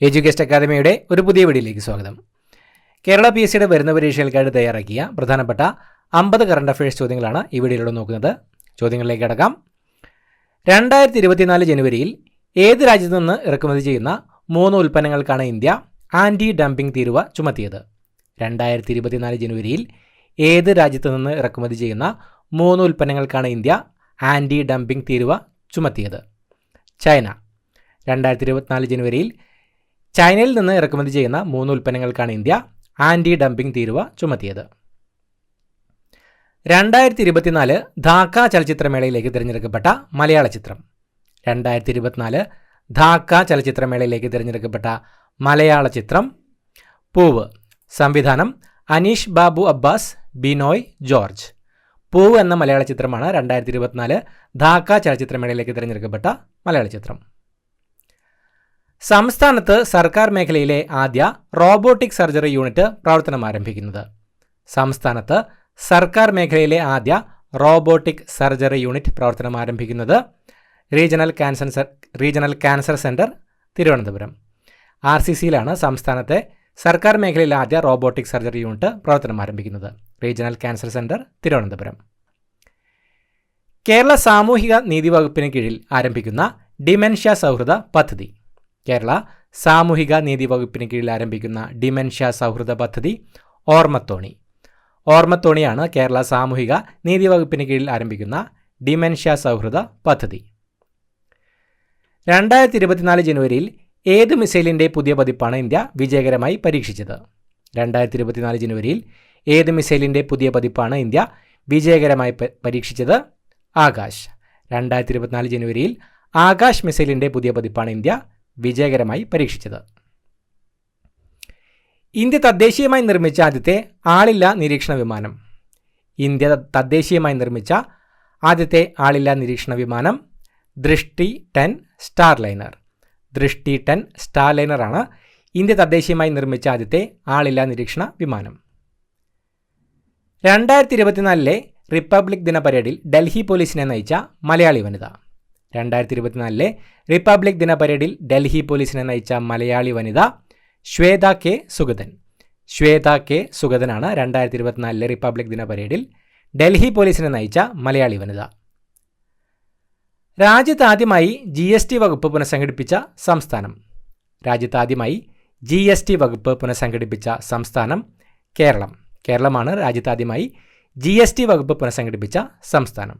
Education അക്കാദമിയുടെ ഒരു പുതിയ വീഡിയോയിലേക്ക് സ്വാഗതം. കേരള PSCയുടെ വരുന്ന പരീക്ഷകൾക്കായിട്ട് തയ്യാറാക്കിയ പ്രധാനപ്പെട്ട 50 കറണ്ട് അഫയേഴ്സ് ചോദ്യങ്ങളാണ് ഈ വീഡിയോയിലൂടെ നോക്കുന്നത്. ചോദ്യങ്ങളിലേക്ക് കടക്കാം. 2024 ജനുവരിയിൽ ഏത് രാജ്യത്തു നിന്ന് ഇറക്കുമതി ചെയ്യുന്ന 3 ഉൽപ്പന്നങ്ങൾക്കാണ് ഇന്ത്യ ആൻറ്റി ഡംപിംഗ് തീരുവ ചുമത്തിയത്? 2024 ജനുവരിയിൽ ഏത് രാജ്യത്തു നിന്ന് ഇറക്കുമതി ചെയ്യുന്ന 3 ഉൽപ്പന്നങ്ങൾക്കാണ് ഇന്ത്യ ആൻറ്റി ഡംപിംഗ് തീരുവ ചുമത്തിയത്? ചൈന. 2024 ജനുവരിയിൽ ചൈനയിൽ നിന്ന് ഇറക്കുമതി ചെയ്യുന്ന 3 ഉൽപ്പന്നങ്ങൾക്കാണ് ഇന്ത്യ ആൻറ്റി ഡംപിംഗ് തീരുവ ചുമത്തിയത്. 2024 ധാക്ക ചലച്ചിത്രമേളയിലേക്ക് തിരഞ്ഞെടുക്കപ്പെട്ട മലയാള ചിത്രം. 2024 ധാക്ക ചലച്ചിത്രമേളയിലേക്ക് തിരഞ്ഞെടുക്കപ്പെട്ട മലയാള ചിത്രം പൂവ്. സംവിധാനം അനീഷ് ബാബു അബ്ബാസ്, ബിനോയ് ജോർജ്. പൂവ് എന്ന മലയാള ചിത്രമാണ് 2024 ധാക്ക ചലച്ചിത്രമേളയിലേക്ക് തിരഞ്ഞെടുക്കപ്പെട്ട മലയാള ചിത്രം. സംസ്ഥാനത്ത് സർക്കാർ മേഖലയിലെ ആദ്യ റോബോട്ടിക് സർജറി യൂണിറ്റ് പ്രവർത്തനം ആരംഭിക്കുന്നത്? സംസ്ഥാനത്ത് സർക്കാർ മേഖലയിലെ ആദ്യ റോബോട്ടിക് സർജറി യൂണിറ്റ് പ്രവർത്തനം ആരംഭിക്കുന്നത് റീജിയണൽ ക്യാൻസർ സെൻറ്റർ തിരുവനന്തപുരം. RCCയിലാണ് സംസ്ഥാനത്തെ സർക്കാർ മേഖലയിലെ ആദ്യ റോബോട്ടിക് സർജറി യൂണിറ്റ് പ്രവർത്തനം ആരംഭിക്കുന്നത്. Regional cancer centre Thiruvananthapuram. Kerala സാമൂഹിക നീതി വകുപ്പിന് കീഴിൽ ആരംഭിക്കുന്ന ഡിമെൻഷ്യ സൗഹൃദ പദ്ധതി. കേരള സാമൂഹിക നീതി വകുപ്പിന് കീഴിൽ ആരംഭിക്കുന്ന ഡിമെൻഷ്യ സൗഹൃദ പദ്ധതി ഓർമ്മത്തോണി. ഓർമ്മത്തോണിയാണ് കേരള സാമൂഹിക നീതി വകുപ്പിന് കീഴിൽ ആരംഭിക്കുന്ന ഡിമെൻഷ്യ സൗഹൃദ പദ്ധതി. 2024 ജനുവരിയിൽ ഏത് മിസൈലിൻ്റെ പുതിയ പതിപ്പാണ് ഇന്ത്യ വിജയകരമായി പരീക്ഷിച്ചത്? 2024 ജനുവരിയിൽ ഏത് മിസൈലിൻ്റെ പുതിയ പതിപ്പാണ് ഇന്ത്യ വിജയകരമായി പരീക്ഷിച്ചത്? ആകാശ്. 2024 ജനുവരിയിൽ ആകാശ് മിസൈലിൻ്റെ പുതിയ പതിപ്പാണ് ഇന്ത്യ വിജയകരമായി പരീക്ഷിച്ചത്. ഇന്ത്യ തദ്ദേശീയമായി നിർമ്മിച്ച ആദ്യത്തെ ആളില്ലാ നിരീക്ഷണ വിമാനം. ഇന്ത്യ തദ്ദേശീയമായി നിർമ്മിച്ച ആദ്യത്തെ ആളില്ലാ നിരീക്ഷണ വിമാനം ദൃഷ്ടി 10 സ്റ്റാർലൈനർ. ദൃഷ്ടി 10 സ്റ്റാർലൈനറാണ് ഇന്ത്യ തദ്ദേശീയമായി നിർമ്മിച്ച ആദ്യത്തെ ആളില്ലാ നിരീക്ഷണ വിമാനം. 2024 റിപ്പബ്ലിക് ദിന പരേഡിൽ ഡൽഹി പോലീസിനെ നയിച്ച മലയാളി വനിത. 2024 റിപ്പബ്ലിക് ദിന പരേഡിൽ ഡൽഹി പോലീസിനെ നയിച്ച മലയാളി വനിത ശ്വേത കെ സുഗതൻ. ശ്വേത കെ സുഗതനാണ് 2024 റിപ്പബ്ലിക് ദിന പരേഡിൽ ഡൽഹി പോലീസിനെ നയിച്ച മലയാളി വനിത. രാജ്യത്താദ്യമായി GST വകുപ്പ് പുനഃസംഘടിപ്പിച്ച സംസ്ഥാനം. രാജ്യത്താദ്യമായി GST വകുപ്പ് പുനഃസംഘടിപ്പിച്ച സംസ്ഥാനം കേരളം. കേരളമാണ് രാജ്യത്താദ്യമായി GST വകുപ്പ് പുനഃസംഘടിപ്പിച്ച സംസ്ഥാനം.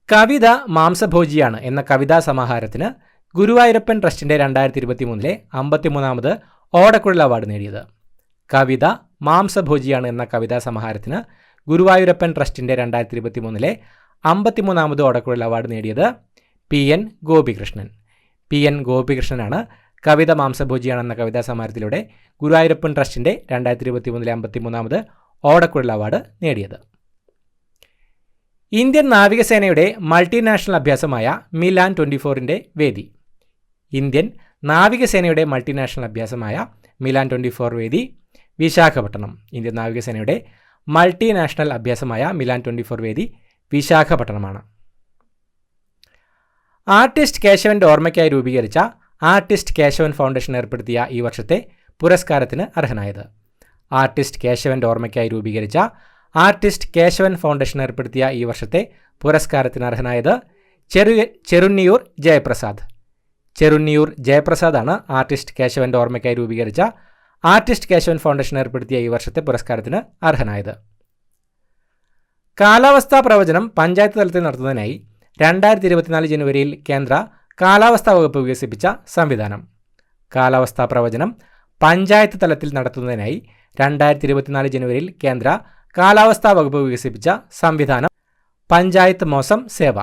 കവിത മാംസഭോജിയാണ് എന്ന കവിതാ സമാഹാരത്തിന് ഗുരുവായൂരപ്പൻ ട്രസ്റ്റിൻ്റെ 2023 53ാമത് ഓടക്കുഴൽ അവാർഡ് നേടിയത്? കവിത മാംസഭോജിയാണ് എന്ന കവിതാ സമാഹാരത്തിന് ഗുരുവായൂരപ്പൻ ട്രസ്റ്റിൻ്റെ 2023 53ാമത് ഓടക്കുഴൽ അവാർഡ് നേടിയത് PN ഗോപികൃഷ്ണൻ. PN ഗോപികൃഷ്ണനാണ് കവിത മാംസഭോജിയാണ് എന്ന കവിതാ സമാഹാരത്തിലൂടെ ഗുരുവായൂരപ്പൻ ട്രസ്റ്റിൻ്റെ 2023 53ാമത് ഓടക്കുഴൽ അവാർഡ് നേടിയത്. ഇന്ത്യൻ നാവികസേനയുടെ മൾട്ടിനാഷണൽ അഭ്യാസമായ മിലാൻ 24ൻ്റെ വേദി. ഇന്ത്യൻ നാവികസേനയുടെ മൾട്ടിനാഷണൽ അഭ്യാസമായ മിലാൻ 24 വേദി വിശാഖപട്ടണം. ഇന്ത്യൻ നാവികസേനയുടെ മൾട്ടിനാഷണൽ അഭ്യാസമായ മിലാൻ 24 വേദി വിശാഖപട്ടണമാണ്. ആർട്ടിസ്റ്റ് കേശവൻ്റെ ഓർമ്മയ്ക്കായി രൂപീകരിച്ച ആർട്ടിസ്റ്റ് കേശവൻ ഫൗണ്ടേഷൻ ഏർപ്പെടുത്തിയ ഈ വർഷത്തെ പുരസ്കാരത്തിന് അർഹനായത്? ആർട്ടിസ്റ്റ് കേശവൻ്റെ ഓർമ്മയ്ക്കായി രൂപീകരിച്ച ആർട്ടിസ്റ്റ് കേശവൻ ഫൗണ്ടേഷൻ ഏർപ്പെടുത്തിയ ഈ വർഷത്തെ പുരസ്കാരത്തിന് അർഹനായത് ചെറുന്നിയൂർ ജയപ്രസാദ്. ചെറുന്നിയൂർ ജയപ്രസാദാണ് ആർട്ടിസ്റ്റ് കേശവൻ്റെ ഓർമ്മയ്ക്കായി രൂപീകരിച്ച ആർട്ടിസ്റ്റ് കേശവൻ ഫൗണ്ടേഷൻ ഏർപ്പെടുത്തിയ ഈ വർഷത്തെ പുരസ്കാരത്തിന് അർഹനായത്. കാലാവസ്ഥാ പ്രവചനം പഞ്ചായത്ത് തലത്തിൽ നടത്തുന്നതിനായി 2024 ജനുവരിയിൽ കേന്ദ്ര കാലാവസ്ഥാ വകുപ്പ് വികസിപ്പിച്ച സംവിധാനം. കാലാവസ്ഥാ പ്രവചനം പഞ്ചായത്ത് തലത്തിൽ നടത്തുന്നതിനായി 2024 ജനുവരിയിൽ കേന്ദ്ര കാലാവസ്ഥാ വകുപ്പ് വികസിപ്പിച്ച സംവിധാനം പഞ്ചായത്ത് മോസം സേവ.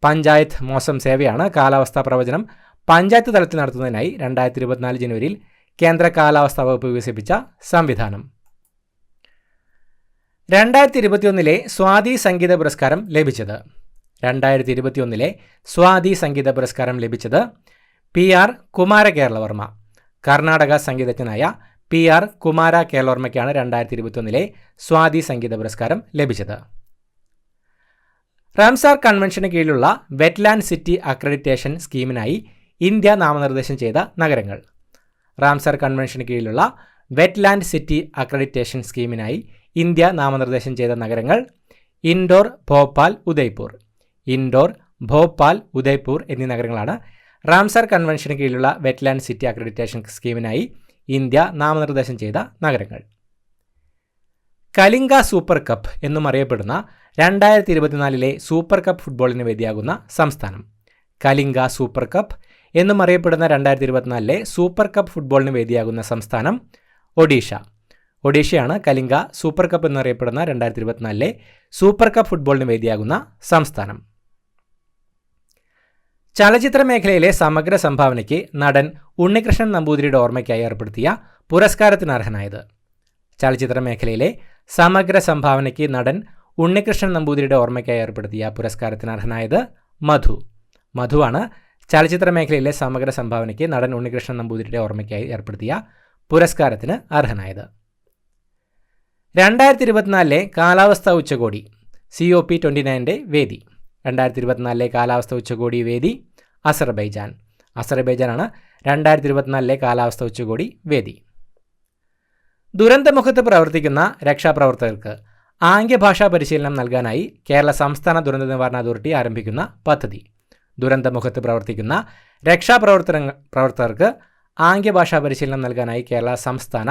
പഞ്ചായത്ത് മോസം സേവയാണ് കാലാവസ്ഥാ പ്രവചനം പഞ്ചായത്ത് തലത്തിൽ നടത്തുന്നതിനായി 2024 ജനുവരിയിൽ കേന്ദ്ര കാലാവസ്ഥാ വകുപ്പ് വികസിപ്പിച്ച സംവിധാനം. 2021 സ്വാതി സംഗീത പുരസ്കാരം ലഭിച്ചത്? 2021 സ്വാതി സംഗീത പുരസ്കാരം ലഭിച്ചത് PR കുമാര കേരളവർമ്മ. കർണാടക സംഗീതജ്ഞനായ PR കുമാര കേരളവർമ്മയ്ക്കാണ് 2021 സ്വാതി സംഗീത പുരസ്കാരം ലഭിച്ചത്. റാംസാർ കൺവെൻഷന് കീഴിലുള്ള വെറ്റ്ലാൻഡ് സിറ്റി അക്രഡിറ്റേഷൻ സ്കീമിനായി ഇന്ത്യ നാമനിർദ്ദേശം ചെയ്ത നഗരങ്ങൾ. റാംസർ കൺവെൻഷന് കീഴിലുള്ള വെറ്റ്ലാൻഡ് സിറ്റി അക്രഡിറ്റേഷൻ സ്കീമിനായി ഇന്ത്യ നാമനിർദ്ദേശം ചെയ്ത നഗരങ്ങൾ ഇൻഡോർ, ഭോപ്പാൽ, ഉദയ്പൂർ. ഇൻഡോർ, ഭോപ്പാൽ, ഉദയ്പൂർ എന്നീ നഗരങ്ങളാണ് റാംസർ കൺവെൻഷന് കീഴിലുള്ള വെറ്റ്ലാൻഡ് സിറ്റി അക്രഡിറ്റേഷൻ സ്കീമിനായി ഇന്ത്യ നാമനിർദ്ദേശം ചെയ്ത നഗരങ്ങൾ. കലിംഗ സൂപ്പർ കപ്പ് എന്നും അറിയപ്പെടുന്ന 2024 സൂപ്പർ കപ്പ് ഫുട്ബോളിന് വേദിയാകുന്ന സംസ്ഥാനം. കലിംഗ സൂപ്പർ കപ്പ് എന്നും അറിയപ്പെടുന്ന 2024 സൂപ്പർ കപ്പ് ഫുട്ബോളിന് വേദിയാകുന്ന സംസ്ഥാനം ഒഡീഷ. ഒഡീഷയാണ് കലിംഗ സൂപ്പർ കപ്പ് എന്നറിയപ്പെടുന്ന 2024 സൂപ്പർ കപ്പ് ഫുട്ബോളിന് വേദിയാകുന്ന സംസ്ഥാനം. ചലച്ചിത്ര മേഖലയിലെ സമഗ്ര സംഭാവനയ്ക്ക് നടൻ ഉണ്ണികൃഷ്ണൻ നമ്പൂതിരിയുടെ ഓർമ്മയ്ക്കായി ഏർപ്പെടുത്തിയ പുരസ്കാരത്തിന് അർഹനായത്. ചലച്ചിത്ര മേഖലയിലെ സമഗ്ര സംഭാവനയ്ക്ക് നടൻ ഉണ്ണികൃഷ്ണൻ നമ്പൂതിരിയുടെ ഓർമ്മയ്ക്കായി ഏർപ്പെടുത്തിയ പുരസ്കാരത്തിന് അർഹനായത് മധു. മധുവാണ് ചലച്ചിത്ര മേഖലയിലെ സമഗ്ര സംഭാവനയ്ക്ക് നടൻ ഉണ്ണികൃഷ്ണൻ നമ്പൂതിരിയുടെ ഓർമ്മയ്ക്കായി ഏർപ്പെടുത്തിയ പുരസ്കാരത്തിന് അർഹനായത്. 2024 കാലാവസ്ഥാ ഉച്ചകോടി COP29 വേദി. 2024 കാലാവസ്ഥാ ഉച്ചകോടി വേദി അസർബൈജാൻ. അസർബൈജാനാണ് 2024 കാലാവസ്ഥാ ഉച്ചകോടി വേദി. ദുരന്തമുഖത്ത് പ്രവർത്തിക്കുന്ന രക്ഷാപ്രവർത്തകർക്ക് ആംഗ്യഭാഷാ പരിശീലനം നൽകാനായി കേരള സംസ്ഥാന ദുരന്ത നിവാരണ അതോറിറ്റി ആരംഭിക്കുന്ന പദ്ധതി. ദുരന്തമുഖത്ത് പ്രവർത്തിക്കുന്ന രക്ഷാപ്രവർത്തകർക്ക് ആംഗ്യഭാഷാ പരിശീലനം നൽകാനായി കേരള സംസ്ഥാന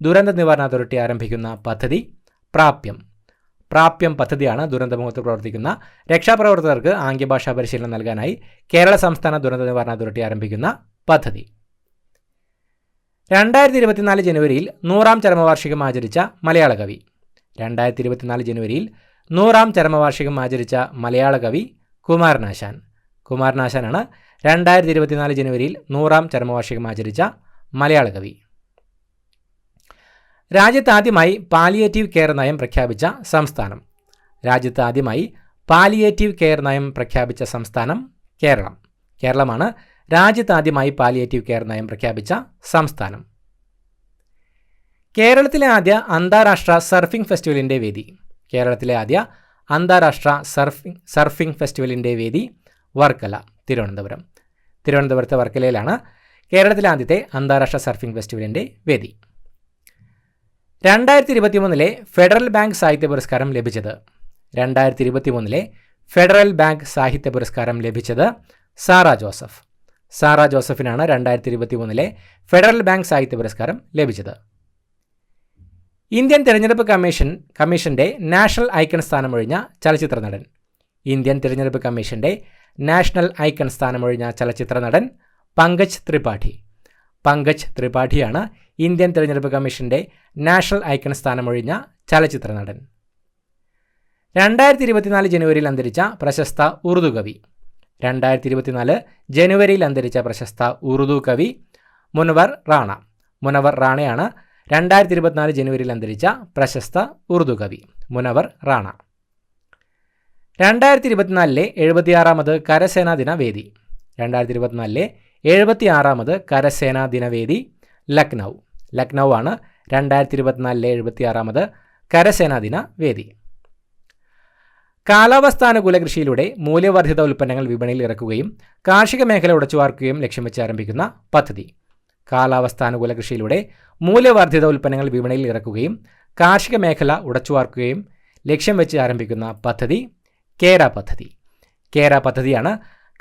ദുരന്ത നിവാരണ അതോറിറ്റി ആരംഭിക്കുന്ന പദ്ധതി പ്രാപ്യം. പ്രാപ്യം പദ്ധതിയാണ് ദുരന്തമുഖത്ത് പ്രവർത്തിക്കുന്ന രക്ഷാപ്രവർത്തകർക്ക് ആംഗ്യഭാഷാ പരിശീലനം നൽകാനായി കേരള സംസ്ഥാന ദുരന്ത നിവാരണ അതോറിറ്റി ആരംഭിക്കുന്ന പദ്ധതി. 2024 ജനുവരിയിൽ 100ാം ചരമവാർഷികം ആചരിച്ച മലയാള കവി. 2024 ജനുവരിയിൽ 100ാം ചരമവാർഷികം ആചരിച്ച മലയാള കവി കുമാരനാശാൻ. കുമാരനാശാനാണ് 2024 ജനുവരിയിൽ 100ാം ചരമവാർഷികം ആചരിച്ച മലയാള കവി. രാജ്യത്താദ്യമായി പാലിയേറ്റീവ് കെയർ നയം പ്രഖ്യാപിച്ച സംസ്ഥാനം. രാജ്യത്താദ്യമായി പാലിയേറ്റീവ് കെയർ നയം പ്രഖ്യാപിച്ച സംസ്ഥാനം കേരളം. കേരളമാണ് രാജ്യത്താദ്യമായി പാലിയേറ്റീവ് കെയർ നയം പ്രഖ്യാപിച്ച സംസ്ഥാനം. കേരളത്തിലെ ആദ്യ അന്താരാഷ്ട്ര സർഫിംഗ് ഫെസ്റ്റിവലിൻ്റെ വേദി. കേരളത്തിലെ ആദ്യ അന്താരാഷ്ട്ര സർഫിംഗ് ഫെസ്റ്റിവലിൻ്റെ വേദി വർക്കല, തിരുവനന്തപുരം. തിരുവനന്തപുരത്തെ വർക്കലയിലാണ് കേരളത്തിലെ ആദ്യത്തെ അന്താരാഷ്ട്ര സർഫിംഗ് ഫെസ്റ്റിവലിൻ്റെ വേദി. 2023 ഫെഡറൽ ബാങ്ക് സാഹിത്യ പുരസ്കാരം ലഭിച്ചത്. 2023 ഫെഡറൽ ബാങ്ക് സാഹിത്യ പുരസ്കാരം ലഭിച്ചത് സാറ ജോസഫ്. സാറ ജോസഫിനാണ് 2023 ഫെഡറൽ ബാങ്ക് സാഹിത്യ പുരസ്കാരം ലഭിച്ചത്. ഇന്ത്യൻ തിരഞ്ഞെടുപ്പ് കമ്മീഷന്റെ നാഷണൽ ഐക്കൺ സ്ഥാനമൊഴിഞ്ഞ ചലച്ചിത്ര നടൻ. ഇന്ത്യൻ തിരഞ്ഞെടുപ്പ് കമ്മീഷന്റെ നാഷണൽ ഐക്കൺ സ്ഥാനമൊഴിഞ്ഞ ചലച്ചിത്ര നടൻ പങ്കജ് ത്രിപാഠി. പങ്കജ് ത്രിപാഠിയാണ് ഇന്ത്യൻ തിരഞ്ഞെടുപ്പ് കമ്മീഷന്റെ നാഷണൽ ഐക്കൺ സ്ഥാനമൊഴിഞ്ഞ ചലച്ചിത്ര നടൻ. 2024 ജനുവരിയിൽ അന്തരിച്ച പ്രശസ്ത ഉറുദു കവി. 2024 ജനുവരിയിൽ അന്തരിച്ച പ്രശസ്ത ഉറുദു കവി മുനവർ റാണ. മുനവർ റാണയാണ് 2024 ജനുവരിയിൽ അന്തരിച്ച പ്രശസ്ത ഉറുദു കവി മുനവർ റാണ. 2024 76ാമത് കരസേനാ ദിന വേദി. 2024 76ാമത് കരസേനാ ദിനവേദി ലക്നൗ. ലക്നൗ ആണ് 2024 76ാമത് കരസേനാ ദിന വേദി. കാലാവസ്ഥാനുകൂല കൃഷിയിലൂടെ മൂല്യവർദ്ധിത ഉൽപ്പന്നങ്ങൾ വിപണിയിൽ ഇറക്കുകയും കാർഷിക മേഖല ഉടച്ചുവാർക്കുകയും ലക്ഷ്യം വെച്ച് ആരംഭിക്കുന്ന പദ്ധതി. കാലാവസ്ഥാനുകൂല കൃഷിയിലൂടെ മൂല്യവർദ്ധിത ഉൽപ്പന്നങ്ങൾ വിപണിയിൽ ഇറക്കുകയും കാർഷിക മേഖല ഉടച്ചുവാർക്കുകയും ലക്ഷ്യം വെച്ച് ആരംഭിക്കുന്ന പദ്ധതി കേര പദ്ധതി. കേര പദ്ധതിയാണ്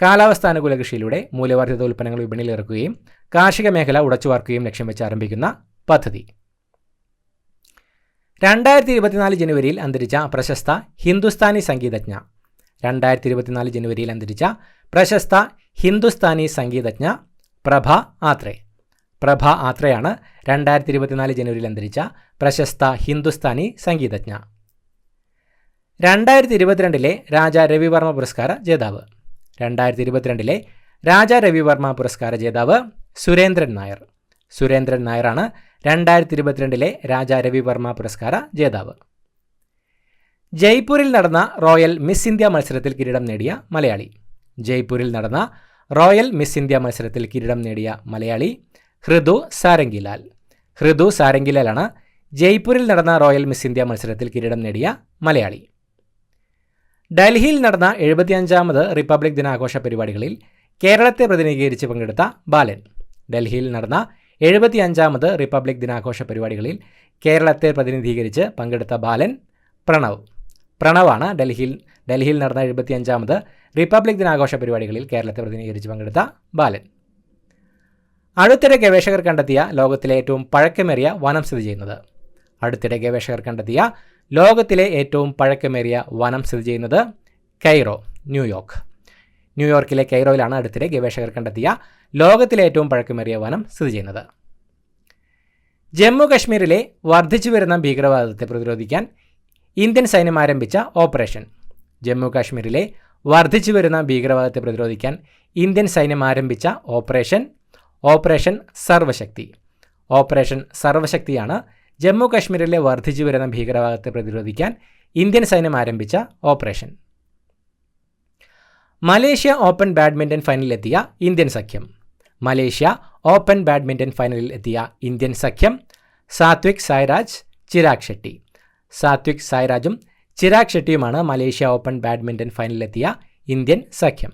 കാലാവസ്ഥാനുകൂല കൃഷിയിലൂടെ മൂല്യവർദ്ധിത ഉൽപ്പന്നങ്ങൾ വിപണിയിൽ ഇറക്കുകയും കാർഷിക മേഖല ഉടച്ചുവാർക്കുകയും ലക്ഷ്യം വെച്ച് ആരംഭിക്കുന്ന പദ്ധതി. 2024 ജനുവരിയിൽ അന്തരിച്ച പ്രശസ്ത ഹിന്ദുസ്ഥാനി സംഗീതജ്ഞ. 2024 ജനുവരിയിൽ അന്തരിച്ച പ്രശസ്ത ഹിന്ദുസ്ഥാനി സംഗീതജ്ഞ പ്രഭ ആത്രേ. പ്രഭ ആത്രയാണ് 2024 ജനുവരിയിൽ അന്തരിച്ച പ്രശസ്ത ഹിന്ദുസ്ഥാനി സംഗീതജ്ഞ. 2022 രാജാ രവിവർമ്മ പുരസ്കാര ജേതാവ്. 2022 രാജാ രവിവർമ്മ പുരസ്കാര ജേതാവ് സുരേന്ദ്രൻ നായർ. സുരേന്ദ്രൻ നായരാണ് 2022 രാജാ രവിവർമ്മ പുരസ്കാര ജേതാവ്. ജയ്പൂരിൽ നടന്ന റോയൽ മിസ് ഇന്ത്യ മത്സരത്തിൽ കിരീടം നേടിയ മലയാളി. ജയ്പൂരിൽ നടന്ന റോയൽ മിസ് ഇന്ത്യ മത്സരത്തിൽ കിരീടം നേടിയ മലയാളി ഹൃദു സാരംഗിലാൽ. ഹൃദു സാരംഗിലാലാണ് ജയ്പൂരിൽ നടന്ന റോയൽ മിസ് ഇന്ത്യ മത്സരത്തിൽ കിരീടം നേടിയ മലയാളി. ഡൽഹിയിൽ നടന്ന 75ാമത് റിപ്പബ്ലിക് ദിനാഘോഷ പരിപാടികളിൽ കേരളത്തെ പ്രതിനിധീകരിച്ച് പങ്കെടുത്ത ബാലൻ. ഡൽഹിയിൽ നടന്ന 75ാമത് റിപ്പബ്ലിക് ദിനാഘോഷ പരിപാടികളിൽ കേരളത്തെ പ്രതിനിധീകരിച്ച് പങ്കെടുത്ത ബാലൻ പ്രണവാണ്. ഡൽഹിയിൽ നടന്ന 75ാമത് റിപ്പബ്ലിക് ദിനാഘോഷ പരിപാടികളിൽ കേരളത്തെ പ്രതിനിധീകരിച്ച് പങ്കെടുത്ത ബാലൻ. അടുത്തിടെ ഗവേഷകർ കണ്ടെത്തിയ ലോകത്തിലെ ഏറ്റവും പഴക്കമേറിയ വനം സ്ഥിതി ചെയ്യുന്നത്. കൈറോ, ന്യൂയോർക്കിലെ കൈറോയിലാണ് അടുത്തിടെ ഗവേഷകർ കണ്ടെത്തിയ ലോകത്തിലെ ഏറ്റവും പഴക്കമേറിയ വനം സ്ഥിതി ചെയ്യുന്നത്. ജമ്മു കശ്മീരിലെ വർദ്ധിച്ചു വരുന്ന ഭീകരവാദത്തെ പ്രതിരോധിക്കാൻ ഇന്ത്യൻ സൈന്യം ആരംഭിച്ച ഓപ്പറേഷൻ. ഓപ്പറേഷൻ സർവശക്തിയാണ് ജമ്മു കശ്മീരിലെ വർദ്ധിച്ചു വരുന്ന ഭീകരവാദത്തെ പ്രതിരോധിക്കാൻ ഇന്ത്യൻ സൈന്യം ആരംഭിച്ച ഓപ്പറേഷൻ. മലേഷ്യ ഓപ്പൺ ബാഡ്മിൻ്റൺ ഫൈനലിലെത്തിയ ഇന്ത്യൻ സഖ്യം സാത്വിക് സായ്രാജും ചിരാഗ് ഷെട്ടിയുമാണ് മലേഷ്യ ഓപ്പൺ ബാഡ്മിൻ്റൺ ഫൈനലിലെത്തിയ ഇന്ത്യൻ സഖ്യം.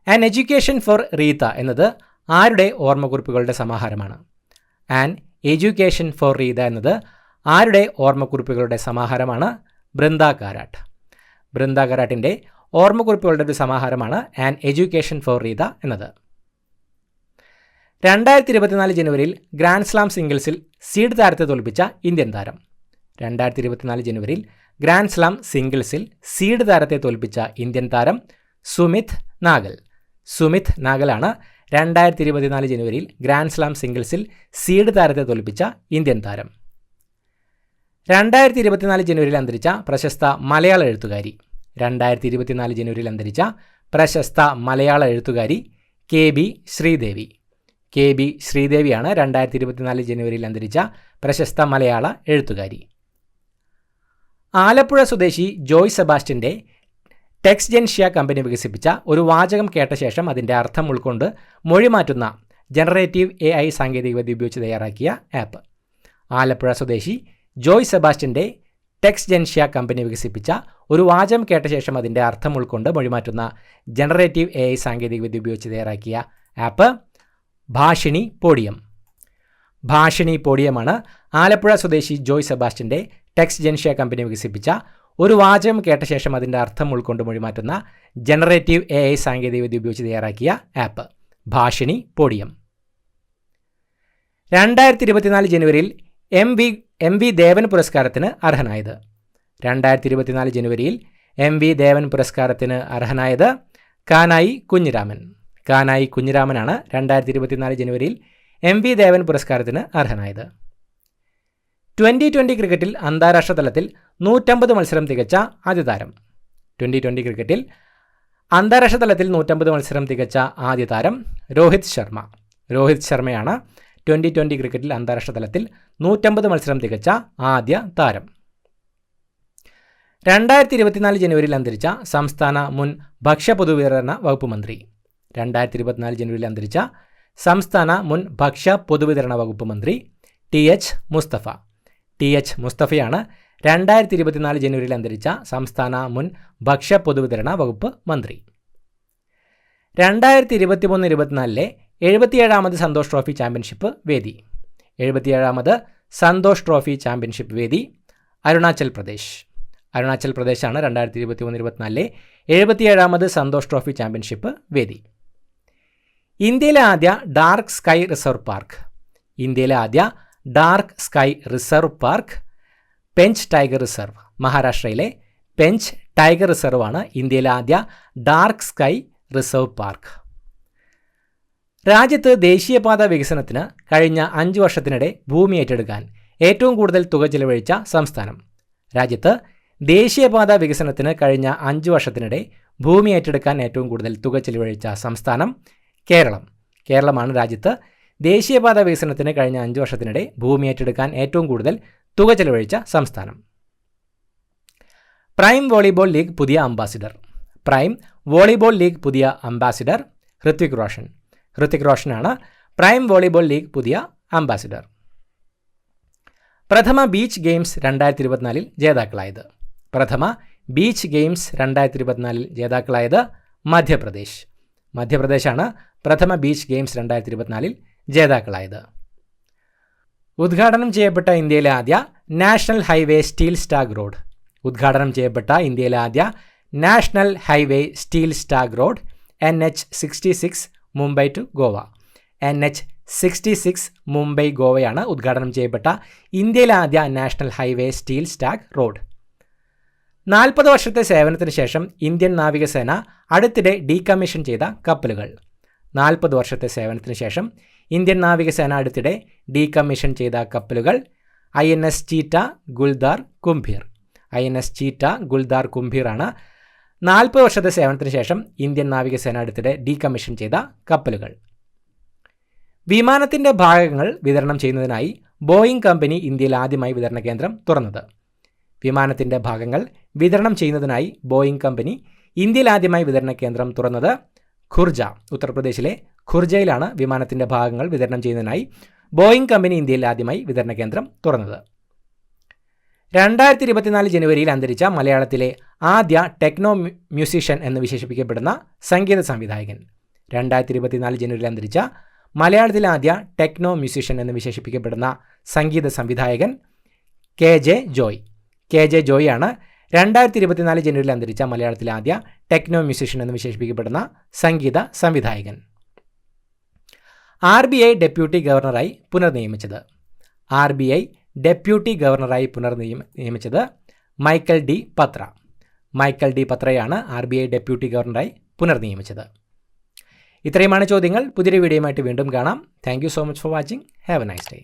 ആൻ എഡ്യൂക്കേഷൻ ഫോർ റീത്ത എന്നത് ആരുടെ ഓർമ്മക്കുറിപ്പുകളുടെ സമാഹാരമാണ്? ബൃന്ദ കാരാട്ടിൻ്റെ ഓർമ്മക്കുറിപ്പുകളുടെ ഒരു സമാഹാരമാണ് ആൻ എഡ്യൂക്കേഷൻ ഫോർ റീത എന്നത്. 2024 ജനുവരിയിൽ ഗ്രാൻഡ് സ്ലാം സിംഗിൾസിൽ സീഡ് താരത്തെ തോൽപ്പിച്ച ഇന്ത്യൻ താരം. സുമിത് നാഗലാണ് 2024 ജനുവരിയിൽ ഗ്രാൻഡ് സ്ലാം സിംഗിൾസിൽ സീഡ് താരത്തെ തോൽപ്പിച്ച ഇന്ത്യൻ താരം. 2024 ജനുവരിയിൽ അന്തരിച്ച പ്രശസ്ത മലയാള എഴുത്തുകാരി കെ ബി ശ്രീദേവിയാണ് 2024 ജനുവരിയിൽ അന്തരിച്ച പ്രശസ്ത മലയാള എഴുത്തുകാരി. ആലപ്പുഴ സ്വദേശി ജോയ് സെബാസ്റ്റ്യൻ്റെ ടെക്സ്റ്റ്ജൻഷ്യ കമ്പനി വികസിപ്പിച്ച ഒരു വാചകം കേട്ട ശേഷം അതിൻ്റെ അർത്ഥം ഉൾക്കൊണ്ട് മൊഴിമാറ്റുന്ന ജനറേറ്റീവ് AI സാങ്കേതികവിദ്യ ഉപയോഗിച്ച് തയ്യാറാക്കിയ ആപ്പ്. ആലപ്പുഴ സ്വദേശി ജോയ് സെബാസ്റ്റ്യൻ്റെ ടെക്സ്റ്റ്ജൻഷ്യ കമ്പനി വികസിപ്പിച്ച ഒരു വാചകം കേട്ട ശേഷം അതിൻ്റെ അർത്ഥം ഉൾക്കൊണ്ട് മൊഴിമാറ്റുന്ന ജനറേറ്റീവ് AI സാങ്കേതികവിദ്യ ഉപയോഗിച്ച് തയ്യാറാക്കിയ ആപ്പ് ഭാഷിണി പോഡിയമാണ് ആലപ്പുഴ സ്വദേശി ജോയ് സെബാസ്റ്റ്യൻ്റെ ടെക്സ്റ്റ്ജൻഷ്യ കമ്പനി വികസിപ്പിച്ച ഒരു വാചകം കേട്ട ശേഷം അതിൻ്റെ അർത്ഥം ഉൾക്കൊണ്ട് മൊഴിമാറ്റുന്ന ജനറേറ്റീവ് AI സാങ്കേതികവിദ്യ ഉപയോഗിച്ച് തയ്യാറാക്കിയ ആപ്പ് ഭാഷിണി പോഡിയം. 2024 ജനുവരിയിൽ MV ദേവൻ പുരസ്കാരത്തിന് അർഹനായത്. കാനായി കുഞ്ഞിരാമനാണ് 2024 ജനുവരിയിൽ MV ദേവൻ പുരസ്കാരത്തിന് അർഹനായത്. 2020 ക്രിക്കറ്റിൽ അന്താരാഷ്ട്ര തലത്തിൽ 150 മത്സരം തികച്ച ആദ്യ താരം. രോഹിത് ശർമ്മയാണ് 2020 ക്രിക്കറ്റിൽ അന്താരാഷ്ട്ര തലത്തിൽ 150 മത്സരം തികച്ച ആദ്യ താരം. 2024 ജനുവരിയിൽ അന്തരിച്ച സംസ്ഥാന മുൻ ഭക്ഷ്യ പൊതുവിതരണ വകുപ്പ് മന്ത്രി TH മുസ്തഫയാണ് 2024 ജനുവരിയിൽ അന്തരിച്ച സംസ്ഥാന മുൻ ഭക്ഷ്യ പൊതുവിതരണ വകുപ്പ് മന്ത്രി. 2023-24 77ാമത് സന്തോഷ് ട്രോഫി ചാമ്പ്യൻഷിപ്പ് വേദി അരുണാചൽ പ്രദേശാണ് 2023-24 77ാമത് സന്തോഷ് ട്രോഫി ചാമ്പ്യൻഷിപ്പ് വേദി. ഇന്ത്യയിലെ ആദ്യ dark sky reserve park Pench tiger reserve. മഹാരാഷ്ട്രയിലെ പെഞ്ച് ടൈഗർ റിസർവാണ് ഇന്ത്യയിലെ ആദ്യ ഡാർക്ക് സ്കൈ റിസർവ് പാർക്ക്. രാജ്യത്ത് ദേശീയപാത വികസനത്തിന് കഴിഞ്ഞ 5 വർഷത്തിനിടെ ഭൂമി ഏറ്റെടുക്കാൻ ഏറ്റവും കൂടുതൽ തുക ചെലവഴിച്ച സംസ്ഥാനം. രാജ്യത്ത് ദേശീയപാത വികസനത്തിന് കഴിഞ്ഞ 5 വർഷത്തിനിടെ ഭൂമി ഏറ്റെടുക്കാൻ ഏറ്റവും കൂടുതൽ തുക ചെലവഴിച്ച സംസ്ഥാനം കേരളമാണ് രാജ്യത്ത് ദേശീയപാത വികസനത്തിന് കഴിഞ്ഞ 5 വർഷത്തിനിടെ ഭൂമി ഏറ്റെടുക്കാൻ ഏറ്റവും കൂടുതൽ തുക ചെലവഴിച്ച സംസ്ഥാനം. പ്രൈം വോളിബോൾ ലീഗ് പുതിയ അംബാസിഡർ ഹൃതിക് റോഷനാണ് പ്രൈം വോളിബോൾ ലീഗ് പുതിയ അംബാസിഡർ. പ്രഥമ ബീച്ച് ഗെയിംസ് 2024 ജേതാക്കളായത്. മധ്യപ്രദേശ്. മധ്യപ്രദേശാണ് പ്രഥമ ബീച്ച് ഗെയിംസ് 2024 ജേതാക്കളായത്. ഉദ്ഘാടനം ചെയ്യപ്പെട്ട ഇന്ത്യയിലെ ആദ്യ national highway steel stag road. ഉദ്ഘാടനം ചെയ്യപ്പെട്ട ഇന്ത്യയിലെ ആദ്യ national highway steel stag road NH-66 Mumbai to Goa. NH-66 Mumbai ഗോവയാണ് ഉദ്ഘാടനം ചെയ്യപ്പെട്ട ഇന്ത്യയിലെ ആദ്യ നാഷണൽ ഹൈവേ സ്റ്റീൽ സ്റ്റാഗ് റോഡ്. 40 വർഷത്തെ സേവനത്തിന് ശേഷം ഇന്ത്യൻ നാവികസേന അടുത്തിടെ ഡീകമ്മീഷൻ ചെയ്ത കപ്പലുകൾ. 40 വർഷത്തെ സേവനത്തിന് ശേഷം ഇന്ത്യൻ നാവികസേന അടുത്തിടെ ഡീകമ്മീഷൻ ചെയ്ത കപ്പലുകൾ INS ചീറ്റ, ഗുൽദാർ, കുംഭീർ. INS ചീറ്റ, ഗുൽദാർ, കുംഭീറാണ് 40 വർഷത്തെ സേവനത്തിന് ശേഷം ഇന്ത്യൻ നാവികസേന അടുത്തിടെ ഡീകമ്മീഷൻ ചെയ്ത കപ്പലുകൾ. വിമാനത്തിൻ്റെ ഭാഗങ്ങൾ വിതരണം ചെയ്യുന്നതിനായി ബോയിങ് കമ്പനി ഇന്ത്യയിൽ ആദ്യമായി വിതരണ കേന്ദ്രം തുറന്നത്. വിമാനത്തിൻ്റെ ഭാഗങ്ങൾ വിതരണം ചെയ്യുന്നതിനായി ബോയിങ് കമ്പനി ഇന്ത്യയിൽ ആദ്യമായി വിതരണ കേന്ദ്രം തുറന്നത് ഖുർജ, ഉത്തർപ്രദേശിലെ ഖുർജയിലാണ് വിമാനത്തിൻ്റെ ഭാഗങ്ങൾ വിതരണം ചെയ്യുന്നതിനായി ബോയിങ് കമ്പനി ഇന്ത്യയിൽ ആദ്യമായി വിതരണ കേന്ദ്രം തുറന്നത്. 2024 ജനുവരിയിൽ അന്തരിച്ച മലയാളത്തിലെ ആദ്യ ടെക്നോ മ്യൂസിഷ്യൻ എന്ന് വിശേഷിപ്പിക്കപ്പെടുന്ന സംഗീത സംവിധായകൻ. 2024 ജനുവരിയിൽ അന്തരിച്ച മലയാളത്തിലെ ആദ്യ ടെക്നോ മ്യൂസിഷ്യൻ എന്ന് വിശേഷിപ്പിക്കപ്പെടുന്ന സംഗീത സംവിധായകൻ KJ ജോയ്. KJ ജോയിയാണ് 2024 ജനുവരിയിൽ അന്തരിച്ച മലയാളത്തിലെ ആദ്യ ടെക്നോ മ്യൂസിഷ്യൻ എന്ന് വിശേഷിപ്പിക്കപ്പെടുന്ന സംഗീത സംവിധായകൻ. RBI ഡെപ്യൂട്ടി ഗവർണറായി പുനർനിയമിച്ചത്. RBI ഡെപ്യൂട്ടി ഗവർണറായി പുനർനിയമിച്ചത് മൈക്കൽ ഡി പത്ര. മൈക്കൽ ഡി പത്രയാണ് RBI ഡെപ്യൂട്ടി ഗവർണറായി പുനർനിയമിച്ചത്. ഇത്രയുമാണ് ചോദ്യങ്ങൾ. പുതിയൊരു വീഡിയോയുമായിട്ട് വീണ്ടും കാണാം. Thank you so much for watching. Have A nice day.